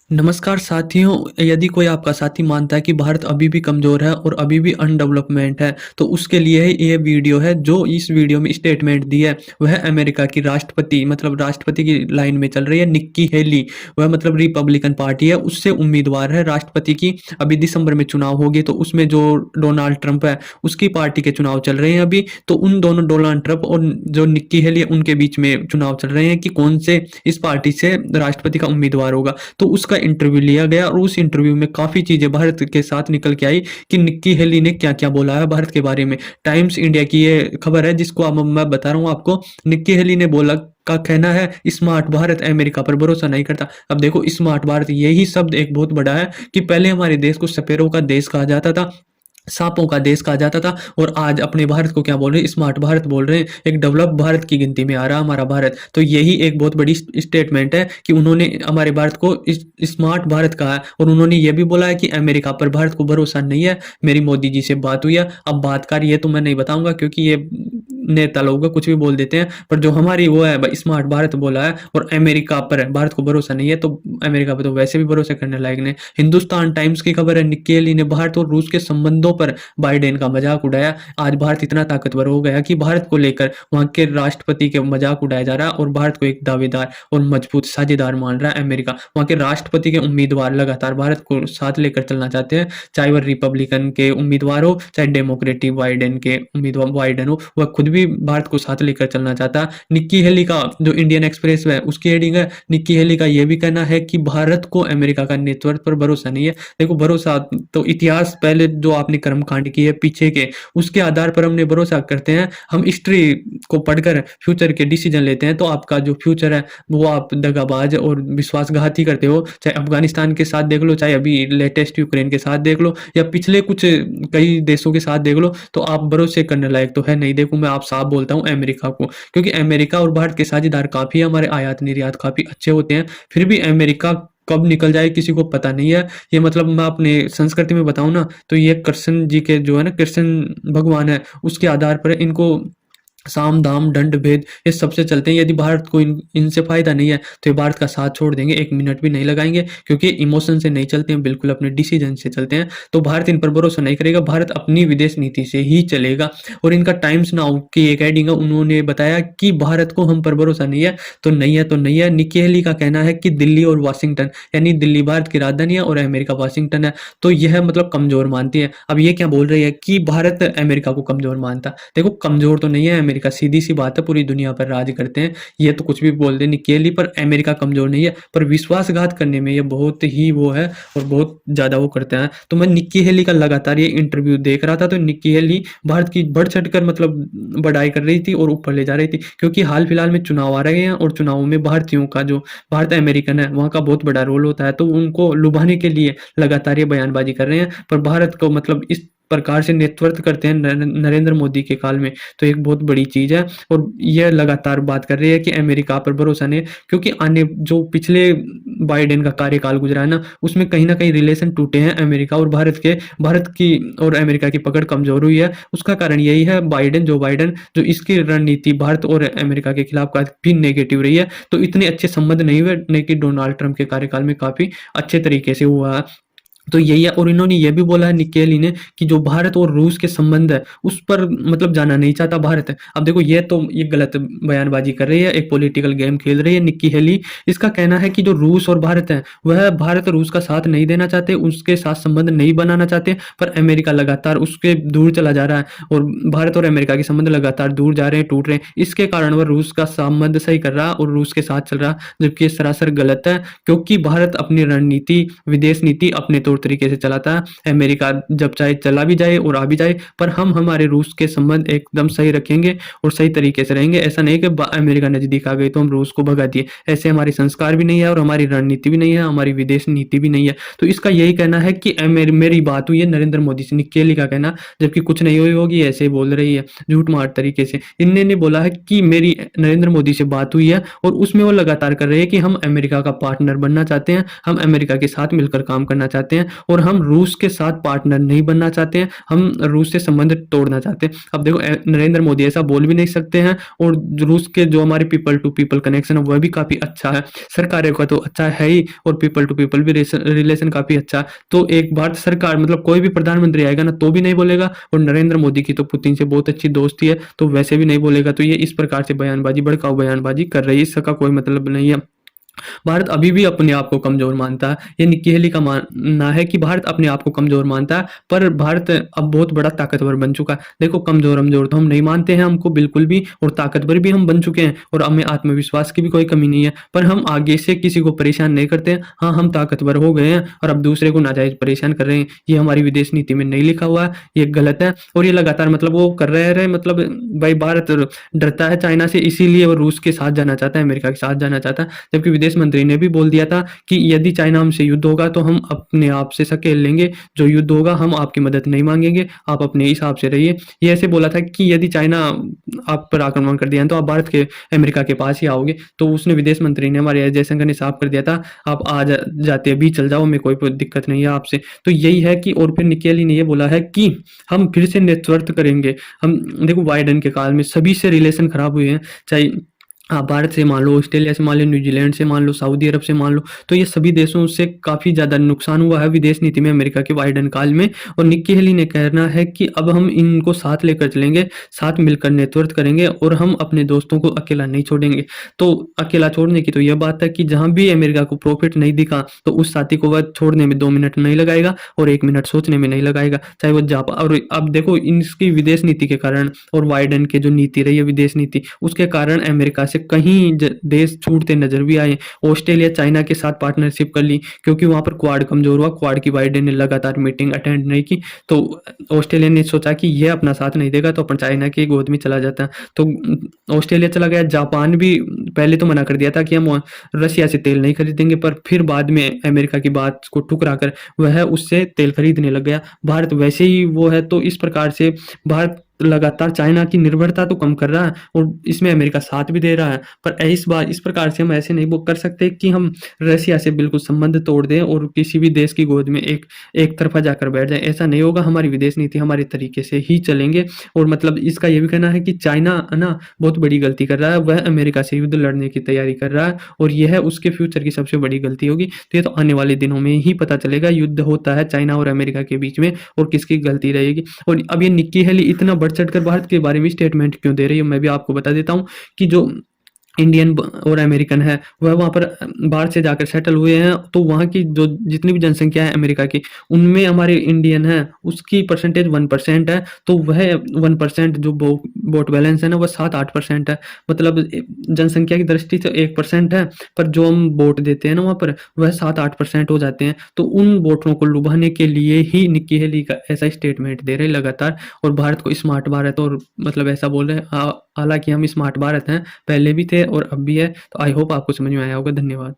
नमस्कार साथियों, यदि कोई आपका साथी मानता है कि भारत अभी भी कमज़ोर है और अभी भी अनडेवलपमेंट है, तो उसके लिए ही ये वीडियो है। जो इस वीडियो में स्टेटमेंट दी है, वह अमेरिका की राष्ट्रपति मतलब राष्ट्रपति की लाइन में चल रही है निक्की हेली। वह मतलब रिपब्लिकन पार्टी है, उससे उम्मीदवार है राष्ट्रपति की। अभी दिसंबर में चुनाव होगी, तो उसमें जो डोनाल्ड ट्रंप है, उसकी पार्टी के चुनाव चल रहे हैं अभी। तो उन दोनों डोनाल्ड ट्रंप और जो निक्की हेली है, उनके बीच में चुनाव चल रहे हैं कि कौन से इस पार्टी से राष्ट्रपति का उम्मीदवार होगा। तो उसका इंटरव्यू लिया गया और उस इंटरव्यू में काफ़ी चीज़ें भारत के साथ निकल के आई कि निक्की हेली ने क्या-क्या बोला है भारत के बारे में। टाइम्स इंडिया की ये खबर है जिसको अब मैं बता रहा हूँ आपको। निक्की हेली ने बोला का कहना है, स्मार्ट भारत अमेरिका पर भरोसा नहीं करता। अब देखो, स्मार्ट भारत यही शब्द एक बहुत बड़ा है कि पहले हमारे देश को सपेरों का देश कहा जाता था, सांपों का देश कहा जाता था, और आज अपने भारत को क्या बोल रहे हैं? स्मार्ट भारत बोल रहे हैं। एक डेवलप भारत की गिनती में आ रहा है हमारा भारत। तो यही एक बहुत बड़ी स्टेटमेंट है कि उन्होंने हमारे भारत को स्मार्ट भारत कहा है। और उन्होंने ये भी बोला है कि अमेरिका पर भारत को भरोसा नहीं है। मेरी मोदी जी से बात हुई है। अब बात कर ये तो मैं नहीं बताऊंगा, क्योंकि ये नेता लोग कुछ भी बोल देते हैं। पर जो हमारी वो है, स्मार्ट भारत बोला है, और अमेरिका पर भारत को भरोसा नहीं है, तो अमेरिका पर तो वैसे भी भरोसा करने लायक नहीं। हिंदुस्तान टाइम्स की खबर है, निक्की हेली ने भारत और रूस के संबंधों पर बाइडेन का मजाक उड़ाया। आज भारत इतना ताकतवर हो गया कि भारत को लेकर वहां के राष्ट्रपति के मजाक उड़ाया जा रहा है, और भारत को एक दावेदार और मजबूत साझेदार मान रहा है अमेरिका। वहां के राष्ट्रपति के उम्मीदवार लगातार भारत को साथ लेकर चलना चाहते हैं, चाहे वह रिपब्लिकन के उम्मीदवार हो, चाहे डेमोक्रेटिक बाइडेन के उम्मीदवार बाइडेन हो। वह खुद भी भारत को साथ लेकर चलना चाहता है। निक्की हेली का जो इंडियन एक्सप्रेस है, उसकी हेडिंग है, निक्की हेली का यह भी कहना है कि भारत को अमेरिका का नेतृत्व पर भरोसा नहीं है। देखो, भरोसा तो इतिहास पहले जो आपने कर्मकांड की है पीछे के, उसके आधार पर हमने भरोसा करते हैं। हम हिस्ट्री को पढ़कर फ्यूचर के डिसीजन लेते हैं, तो आपका जो फ्यूचर है वो आप दगाबाज और विश्वासघाती करते हो। चाहे अफगानिस्तान के साथ देख लो, चाहे अभी लेटेस्ट यूक्रेन के साथ देख लो, या पिछले कुछ कई देशों के साथ देख लो, तो आप भरोसे करने लायक तो है नहीं। देखो, मैं आप साफ बोलता हूँ अमेरिका को, क्योंकि अमेरिका और भारत के साझेदार काफ़ी है, हमारे आयात निर्यात काफ़ी अच्छे होते हैं। फिर भी अमेरिका कब निकल जाए किसी को पता नहीं है। ये मतलब मैं अपने संस्कृति में बताऊँ ना, तो ये कृष्ण जी के जो है ना, कृष्ण भगवान है, उसके आधार पर इनको साम दाम दंड भेद ये सबसे चलते हैं। यदि भारत को इनसे फायदा नहीं है, तो ये भारत का साथ छोड़ देंगे, एक मिनट भी नहीं लगाएंगे, क्योंकि इमोशन से नहीं चलते हैं, बिल्कुल अपने डिसीजन से चलते हैं। तो भारत इन पर भरोसा नहीं करेगा, भारत अपनी विदेश नीति से ही चलेगा। और इनका टाइम्स नाउ की एक हेडिंग है, उन्होंने बताया कि भारत को हम पर भरोसा नहीं है, तो नहीं है तो नहीं है। निक्की हेली का कहना है कि दिल्ली और वाशिंगटन, यानी दिल्ली भारत की राजधानी है और अमेरिका वाशिंगटन है, तो यह मतलब कमजोर मानती है। अब ये क्या बोल रही है कि भारत अमेरिका को कमजोर मानता। देखो, कमजोर तो नहीं है अमेरिका, सीधी सी बात है, पूरी दुनिया पर राज करते हैं। ये तो कुछ भी बोल दे निक्की हेली, पर अमेरिका कमजोर नहीं है, पर विश्वासघात करने में ये बहुत ही वो है, और बहुत ज्यादा वो करते हैं। तो मैं निक्की हेली का लगातार ये इंटरव्यू देख रहा था, तो निक्की हेली भारत की बढ़ चढ़कर मतलब बढ़ाई कर रही थी और ऊपर ले जा रही थी, क्योंकि हाल फिलहाल में चुनाव आ रहे हैं, और चुनावों में भारतीयों का जो भारत अमेरिकन है वहाँ का बहुत बड़ा रोल होता है। तो उनको लुभाने के लिए लगातार ये बयानबाजी कर रहे हैं, पर भारत को मतलब इस प्रकार से नेतृत्व करते हैं नरेंद्र मोदी के काल में, तो एक बहुत बड़ी चीज़ है। और यह लगातार बात कर रही है कि अमेरिका पर भरोसा नहीं है, क्योंकि आने जो पिछले बाइडेन का कार्यकाल गुजरा है ना, उसमें कहीं न कहीं रिलेशन टूटे हैं अमेरिका और भारत के। भारत की और अमेरिका की पकड़ कमज़ोर हुई है। उसका कारण यही है जो बाइडेन जो इसकी रणनीति भारत और अमेरिका के खिलाफ काफ़ी नेगेटिव रही है। तो इतने अच्छे संबंध नहीं हुए, नहीं कि डोनाल्ड ट्रंप के कार्यकाल में काफ़ी अच्छे तरीके से हुआ है। तो यही है। और इन्होंने ये भी बोला है निक्की हेली ने कि जो भारत और रूस के संबंध है, उस पर मतलब जाना नहीं चाहता भारत। अब देखो, ये गलत बयानबाजी कर रही है, एक पॉलिटिकल गेम खेल रही है निक्की हेली। इसका कहना है कि जो रूस और भारत है, वह भारत रूस का साथ नहीं देना चाहते, उसके साथ संबंध नहीं बनाना चाहते, पर अमेरिका लगातार उसके दूर चला जा रहा है, और भारत और अमेरिका के संबंध लगातार दूर जा रहे हैं, टूट रहे हैं। इसके कारण वह रूस का संबंध सही कर रहा है और रूस के साथ चल रहा है, जबकि ये सरासर गलत है, क्योंकि भारत अपनी रणनीति, विदेश नीति अपने तौर तरीके से चलाता है। अमेरिका जब चाहे चला भी जाए और आ भी जाए, पर हम हमारे रूस के संबंध एकदम सही रखेंगे और सही तरीके से रहेंगे। ऐसा नहीं कि अमेरिका नजदीक आ गई तो हम रूस को भगा दिए। ऐसे हमारे संस्कार भी नहीं है, और हमारी रणनीति भी नहीं है, हमारी विदेश नीति भी नहीं है। तो इसका यही कहना है कि मेरी बात हुई है नरेंद्र मोदी से, निक्की हेली का कहना, जबकि कुछ नहीं हुई होगी, ऐसे ही बोल रही है झूठ मार तरीके से। इन्होंने बोला है कि मेरी नरेंद्र मोदी से बात हुई है, और उसमें वो लगातार कर रहे हैं कि हम अमेरिका का पार्टनर बनना चाहते हैं, हम अमेरिका के साथ मिलकर काम करना चाहते हैं। और हम रूस के साथ पार्टनर नहीं बनना चाहते हैं, हम रूस से संबंध तोड़ना चाहते हैं। अब देखो नरेंद्र मोदी ऐसा बोल भी नहीं सकते हैं और रूस के जो हमारे पीपल टू पीपल कनेक्शन है वह भी काफ़ी अच्छा है। सरकारों का तो अच्छा है ही और पीपल टू पीपल भी रिलेशन काफ़ी अच्छा है। तो एक भारत सरकार मतलब कोई भी प्रधानमंत्री आएगा ना तो भी नहीं बोलेगा, और नरेंद्र मोदी की तो पुतिन से बहुत अच्छी दोस्ती है तो वैसे भी नहीं बोलेगा। तो ये इस प्रकार से बयानबाजी, भड़काऊ बयानबाजी कर रही है, इसका कोई मतलब नहीं है। भारत अभी भी अपने आप को कमज़ोर मानता है। ये निक्की हेली का मानना है कि भारत अपने आप को कमज़ोर मानता है, पर भारत अब बहुत बड़ा ताकतवर बन चुका है। देखो कमज़ोर-वमज़ोर तो हम नहीं मानते हैं हमको बिल्कुल भी, और ताकतवर भी हम बन चुके हैं और हमें आत्मविश्वास की भी कोई कमी नहीं है। पर हम आगे से किसी को परेशान नहीं करते हैं। हाँ, हम ताकतवर हो गए हैं और अब दूसरे को नाजायज़ परेशान कर रहे हैं। ये हमारी विदेश नीति में नहीं लिखा हुआ है, ये गलत है और ये लगातार मतलब वो कर रहे मतलब भाई भारत डरता है चाइना से, इसीलिए वो रूस के साथ जाना चाहता है, अमेरिका के साथ जाना चाहता है। जबकि विदेश मंत्री ने भी बोल दिया था कि यदि चाइना हमसे युद्ध होगा तो हम अपने आप से सकेल लेंगे, जो युद्ध होगा हम आपकी मदद नहीं मांगेंगे, आप अपने हिसाब से रहिए। ये ऐसे बोला था कि यदि चाइना आप पर आक्रमण कर दिया तो आप भारत के अमेरिका के पास ही आओगे। तो उसने विदेश मंत्री ने, हमारे एस जयशंकर ने साफ कर दिया था, आप जाते अभी चल जाओ, हमें कोई दिक्कत नहीं है आपसे। तो यही है कि, और फिर निकी हेली ने ये बोला है कि हम फिर से नेतृत्व करेंगे। हम देखो बाइडेन के काल में सभी से रिलेशन खराब हुए हैं, चाहे हाँ, भारत से मान लो, ऑस्ट्रेलिया से मान लो, न्यूजीलैंड से मान लो, सऊदी अरब से मान लो, तो ये सभी देशों से काफ़ी ज़्यादा नुकसान हुआ है विदेश नीति में अमेरिका के बाइडेन काल में। और निक्की हेली ने कहना है कि अब हम इनको साथ लेकर चलेंगे, साथ मिलकर नेतृत्व करेंगे और हम अपने दोस्तों को अकेला नहीं छोड़ेंगे। तो अकेला छोड़ने की तो यह बात है कि जहाँ भी अमेरिका को प्रॉफिट नहीं दिखा तो उस साथी को वह छोड़ने में 2 मिनट नहीं लगाएगा और 1 मिनट सोचने में नहीं लगाएगा, चाहे वो जापान। और अब देखो इनकी विदेश नीति के कारण और बाइडेन की जो नीति रही है विदेश नीति, उसके कारण अमेरिका से कहीं देश छूटते नजर भी आए। ऑस्ट्रेलिया चाइना के साथ पार्टनरशिप कर ली क्योंकि वहां पर क्वाड कमजोर हुआ, क्वाड की बाइडेन ने लगातार मीटिंग अटेंड नहीं की, तो ऑस्ट्रेलिया ने सोचा कि ये अपना साथ नहीं देगा तो अपन चाइना की गोद में चला जाता है। तो ऑस्ट्रेलिया चला गया। जापान भी पहले तो मना कर दिया था कि हम रसिया से तेल नहीं खरीदेंगे, पर फिर बाद में अमेरिका की बात को ठुकरा कर वह उससे तेल खरीदने लग गया। भारत वैसे ही वो है, तो इस प्रकार से भारत लगातार चाइना की निर्भरता तो कम कर रहा है और इसमें अमेरिका साथ भी दे रहा है। पर इस बार इस प्रकार से हम ऐसे नहीं वो कर सकते कि हम रसिया से बिल्कुल संबंध तोड़ दें और किसी भी देश की गोद में एक तरफा जाकर बैठ जाए, ऐसा नहीं होगा। हमारी विदेश नीति हमारे तरीके से ही चलेंगे। और मतलब इसका ये भी कहना है कि चाइना ना बहुत बड़ी गलती कर रहा है, वह अमेरिका से युद्ध लड़ने की तैयारी कर रहा है और यह उसके फ्यूचर की सबसे बड़ी गलती होगी। तो ये तो आने वाले दिनों में ही पता चलेगा, युद्ध होता है चाइना और अमेरिका के बीच में और किसकी गलती रहेगी। और अब ये निक्की हेली इतना बढ़ चढ़कर भारत के बारे में स्टेटमेंट क्यों दे रही है, मैं भी आपको बता देता हूँ कि जो इंडियन और अमेरिकन है वह वहाँ पर बाहर से जाकर सेटल हुए हैं, तो वहाँ की जो जितनी भी जनसंख्या है अमेरिका की, उनमें हमारे इंडियन है उसकी परसेंटेज 1% है। तो वह 1% जो वोट बैलेंस है ना वह 7-8% है। मतलब जनसंख्या की दृष्टि से 1% है, पर जो हम वोट देते हैं ना वहाँ पर वह 7-8% हो जाते हैं। तो उन वोटरों को लुभाने के लिए ही निक्की हेली का ऐसा स्टेटमेंट दे रहे लगातार और भारत को स्मार्ट भारत और मतलब ऐसा बोल रहे हैं। हालांकि हम स्मार्ट भारत हैं, पहले भी थे और अब भी है। तो आई होप आपको समझ में आया होगा। धन्यवाद।